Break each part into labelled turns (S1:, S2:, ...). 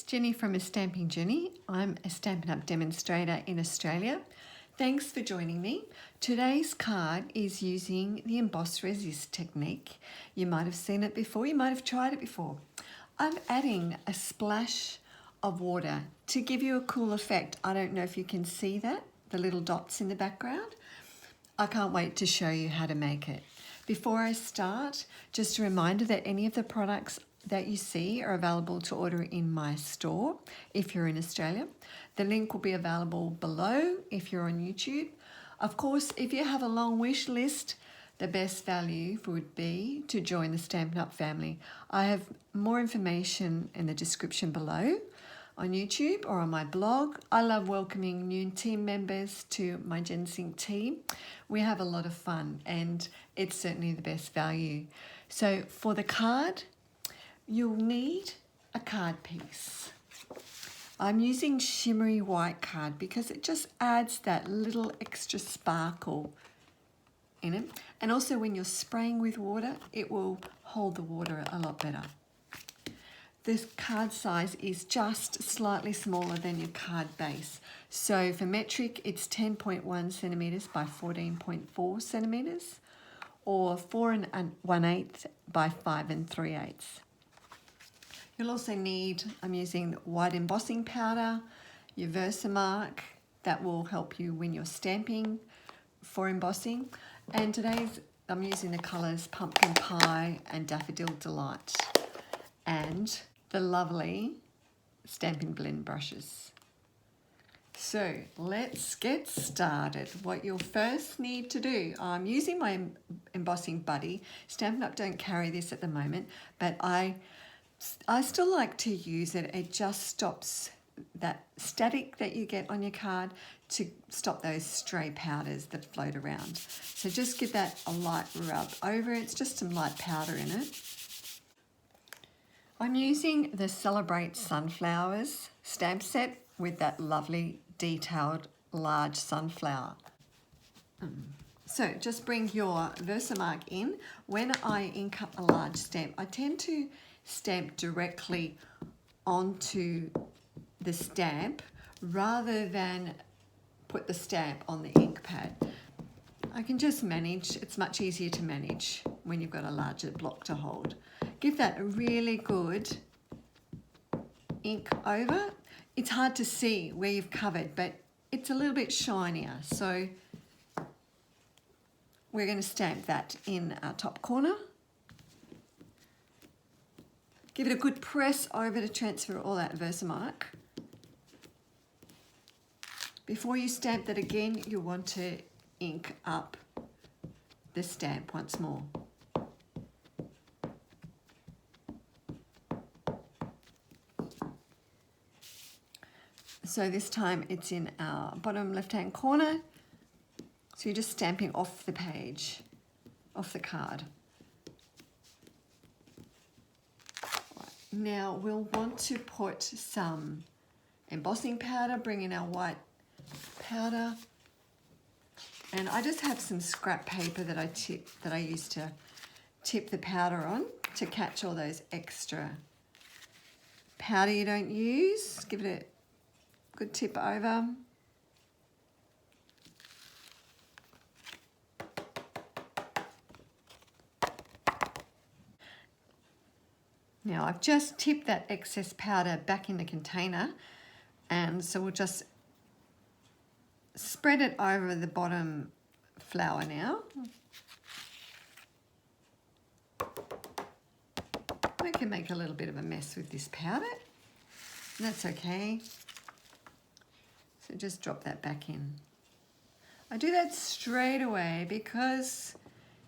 S1: Jenny from A Stamping Journey. I'm a Stampin' Up demonstrator in Australia. Thanks for joining me. Today's card is using the Emboss Resist Technique. You might have seen it before, you might have tried it before. I'm adding a splash of water to give you a cool effect. I don't know if you can see that, the little dots in the background. I can't wait to show you how to make it. Before I start, just a reminder that any of the products that you see are available to order in my store if you're in Australia. The link will be available below if you're on YouTube. Of course, if you have a long wish list, the best value would be to join the Stampin' Up family. I have more information in the description below on YouTube or on my blog. I love welcoming new team members to my GenSync team. We have a lot of fun and it's certainly the best value. So for the card, you'll need a card piece. I'm using shimmery white card because it just adds that little extra sparkle in it. And also when you're spraying with water, it will hold the water a lot better. This card size is just slightly smaller than your card base. So for metric, it's 10.1 centimeters by 14.4 centimeters, or 4 1/8 by 5 3/8. You'll also need, I'm using white embossing powder, your Versamark, that will help you when you're stamping for embossing. And today's, I'm using the colours Pumpkin Pie and Daffodil Delight, and the lovely Stampin' Blend brushes. So let's get started. What you'll first need to do, I'm using my embossing buddy. Stampin' Up don't carry this at the moment, but I still like to use it. It just stops that static that you get on your card to stop those stray powders that float around. So just give that a light rub over. It's just some light powder in it. I'm using the Celebrate Sunflowers stamp set with that lovely detailed large sunflower. So just bring your Versamark in. When I ink up a large stamp, I tend to stamp directly onto the stamp rather than put the stamp on the ink pad. I can just manage, it's much easier to manage when you've got a larger block to hold. Give that a really good ink over. It's hard to see where you've covered, but it's a little bit shinier. So we're going to stamp that in our top corner. Give it a good press over to transfer all that Versamark. Before you stamp that again, you want to ink up the stamp once more. So this time it's in our bottom left-hand corner. So you're just stamping off the page, off the card. Now we'll want to put some embossing powder, bring in our white powder. And I just have some scrap paper that I use to tip the powder on to catch all those extra powder you don't use. Give it a good tip over. Now I've just tipped that excess powder back in the container, and so we'll just spread it over the bottom flower now. I can make a little bit of a mess with this powder. That's okay. So just drop that back in. I do that straight away because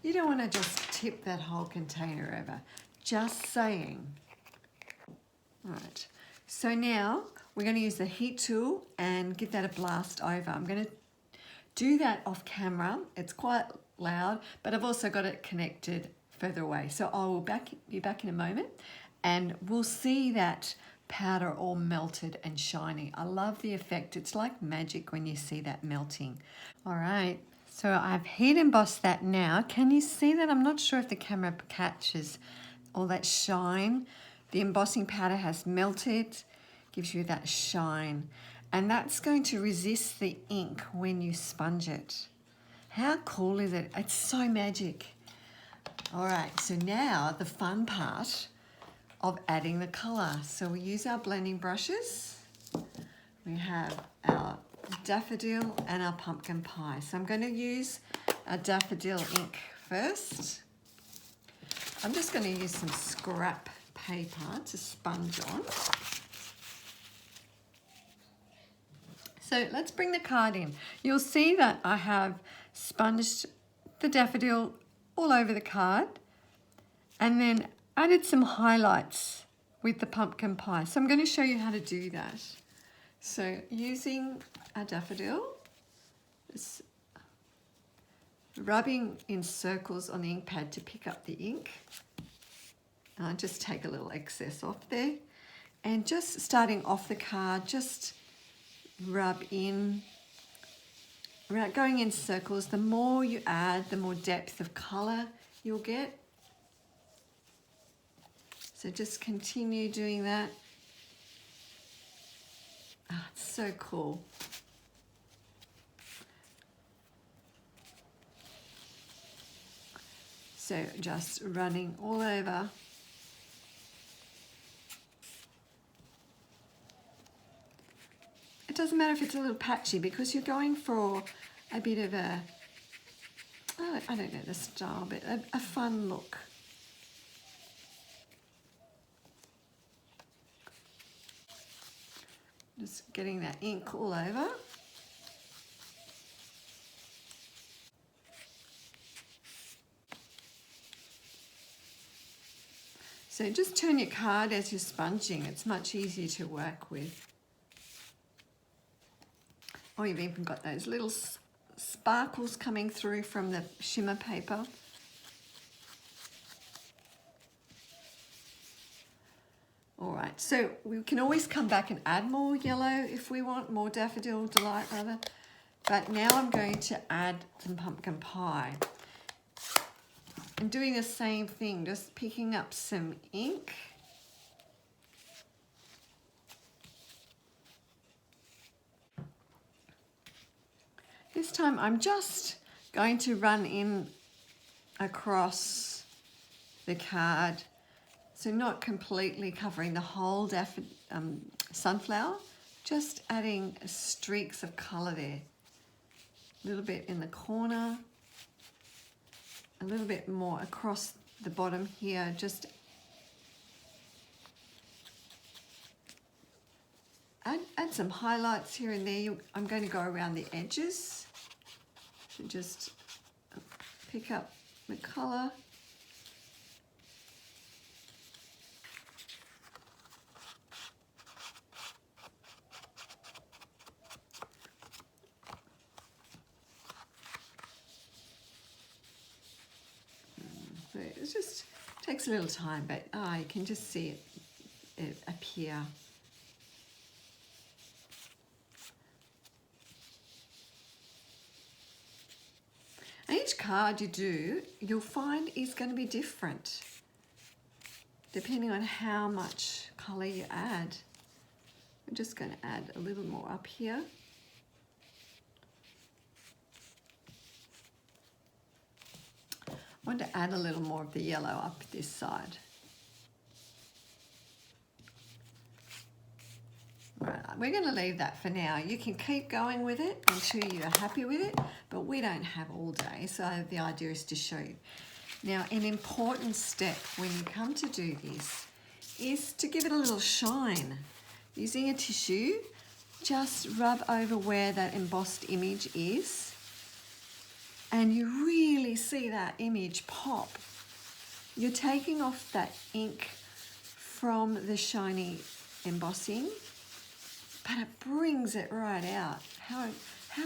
S1: you don't want to just tip that whole container over. Just saying. All right, so now we're going to use the heat tool and give that a blast over. I'm going to do that off camera. It's quite loud, but I've also got it connected further away. So I will be back in a moment and we'll see that powder all melted and shiny. I love the effect. It's like magic when you see that melting. All right, so I've heat embossed that now. Can you see that? I'm not sure if the camera catches all that shine. The embossing powder has melted. gives you that shine. And that's going to resist the ink when you sponge it. How cool is it? It's so magic. All right, so now the fun part of adding the colour. So we use our blending brushes. We have our daffodil and our pumpkin pie. So I'm going to use our daffodil ink first. I'm just going to use some scrap paper to sponge on. So let's bring the card in. You'll see that I have sponged the daffodil all over the card and then added some highlights with the pumpkin pie. So I'm going to show you how to do that. So using our daffodil, just rubbing in circles on the ink pad to pick up the ink. Just take a little excess off there. And just starting off the card, just rub in, without going in circles. The more you add, the more depth of colour you'll get. So just continue doing that. It's so cool. So just running all over. It doesn't matter if it's a little patchy because you're going for a bit of a, I don't know the style, but a fun look. Just getting that ink all over. So just turn your card as you're sponging. It's much easier to work with. Oh, you've even got those little sparkles coming through from the shimmer paper. All right, so we can always come back and add more yellow if we want, more daffodil delight rather. But now I'm going to add some pumpkin pie. I'm doing the same thing, just picking up some ink. This time I'm just going to run in across the card, so not completely covering the whole sunflower, just adding streaks of colour there. A little bit in the corner, a little bit more across the bottom here, just add some highlights here and there. I'm going to go around the edges. So just pick up the colour. So it just takes a little time, but you can just see it appear. Each card you do, you'll find is going to be different depending on how much colour you add. I'm just going to add a little more up here. I want to add a little more of the yellow up this side. Right, we're going to leave that for now. You can keep going with it until you're happy with it, but we don't have all day, so the idea is to show you. Now, an important step when you come to do this is to give it a little shine. Using a tissue, just rub over where that embossed image is, and you really see that image pop. You're taking off that ink from the shiny embossing, but it brings it right out. How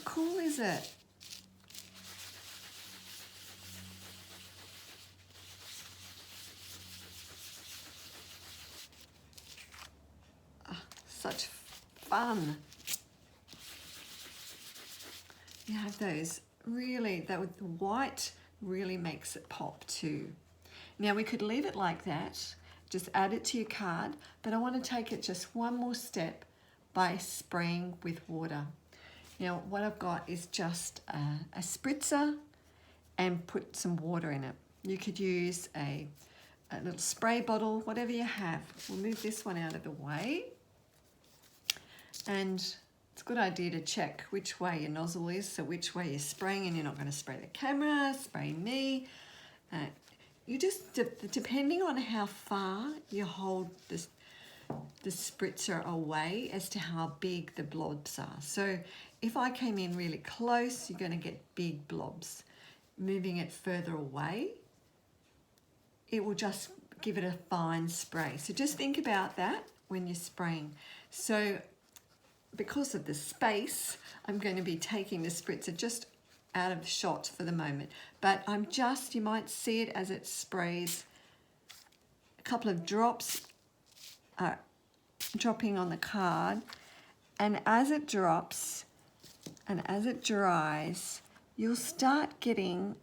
S1: cool is it? Such fun. You have those really, that with the white really makes it pop too. Now we could leave it like that just add it to your card, but I want to take it just one more step by spraying with water. Now what I've got is just a spritzer and put some water in it. You could use a little spray bottle, whatever you have. We'll move this one out of the way. And it's a good idea to check which way your nozzle is, so which way you're spraying, and you're not going to spray the camera, spray me. You just, depending on how far you hold the spritzer away as to how big the blobs are. So if I came in really close, you're going to get big blobs. Moving it further away, it will just give it a fine spray. So just think about that when you're spraying. So because of the space, I'm going to be taking the spritzer just out of shot for the moment. But you might see it as it sprays. A couple of drops are dropping on the card. And as it drops and as it dries, you'll start getting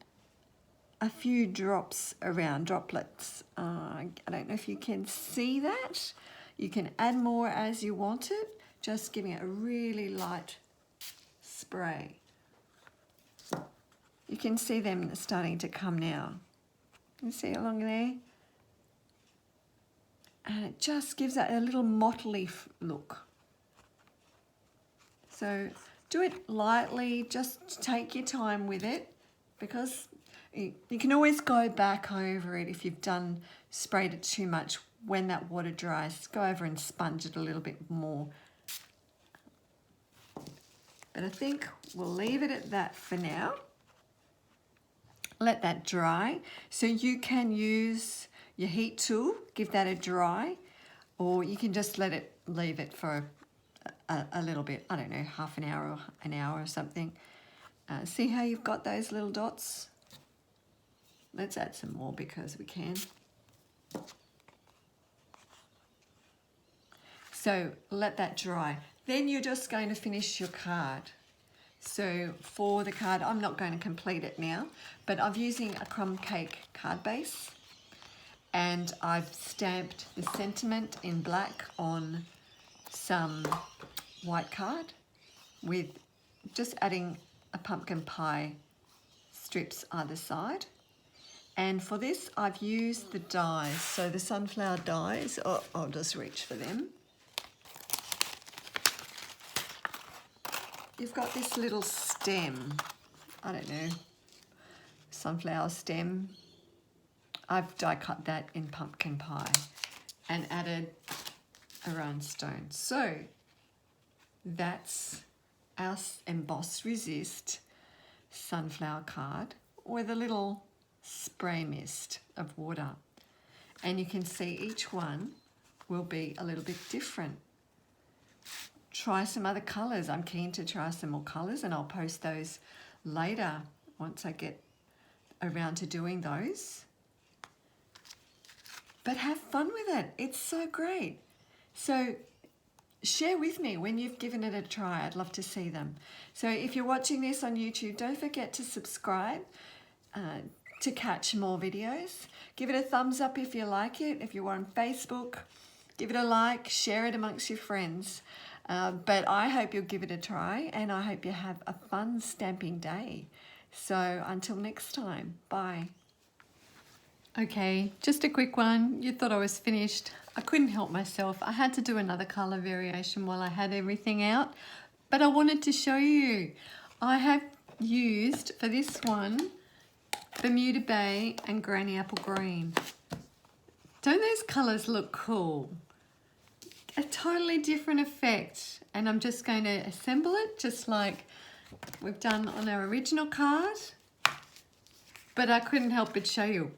S1: a few drops around, droplets. I don't know if you can see that. You can add more as you want it, just giving it a really light spray. You can see them starting to come now. You see along there? And it just gives that a little motley look. So do it lightly, just take your time with it, because you can always go back over it if you've sprayed it too much. When that water dries, go over and sponge it a little bit more. But I think we'll leave it at that for now. Let that dry. So you can use your heat tool, give that a dry, or you can just leave it for a little bit, I don't know, half an hour or an hour or something. See how you've got those little dots? Let's add some more because we can. So let that dry. Then you're just going to finish your card. So for the card, I'm not going to complete it now, but I'm using a crumb cake card base, and I've stamped the sentiment in black on some white card with just adding a pumpkin pie strips either side. And for this, I've used the dies, so the sunflower dies. Oh, I'll just reach for them. You've got this little stem, I don't know, sunflower stem. I've die cut that in pumpkin pie and added a rhinestone. So that's our Emboss Resist sunflower card with a little spray mist of water. And you can see each one will be a little bit different. Try some other colours. I'm keen to try some more colours, and I'll post those later once I get around to doing those. But have fun with it. It's so great. So share with me when you've given it a try. I'd love to see them. So if you're watching this on YouTube, don't forget to subscribe to catch more videos. Give it a thumbs up if you like it. If you're on Facebook, give it a like, share it amongst your friends. But I hope you'll give it a try, and I hope you have a fun stamping day. So until next time, bye. Okay, just a quick one. You thought I was finished. I couldn't help myself. I had to do another colour variation while I had everything out, but I wanted to show you. I have used, for this one, Bermuda Bay and Granny Apple Green. Don't those colours look cool? A totally different effect, and I'm just going to assemble it just like we've done on our original card, but I couldn't help but show you.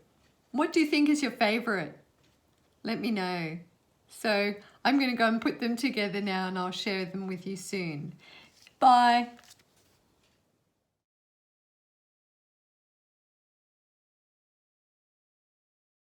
S1: What do you think is your favourite? Let me know. So I'm going to go and put them together now, and I'll share them with you soon. Bye.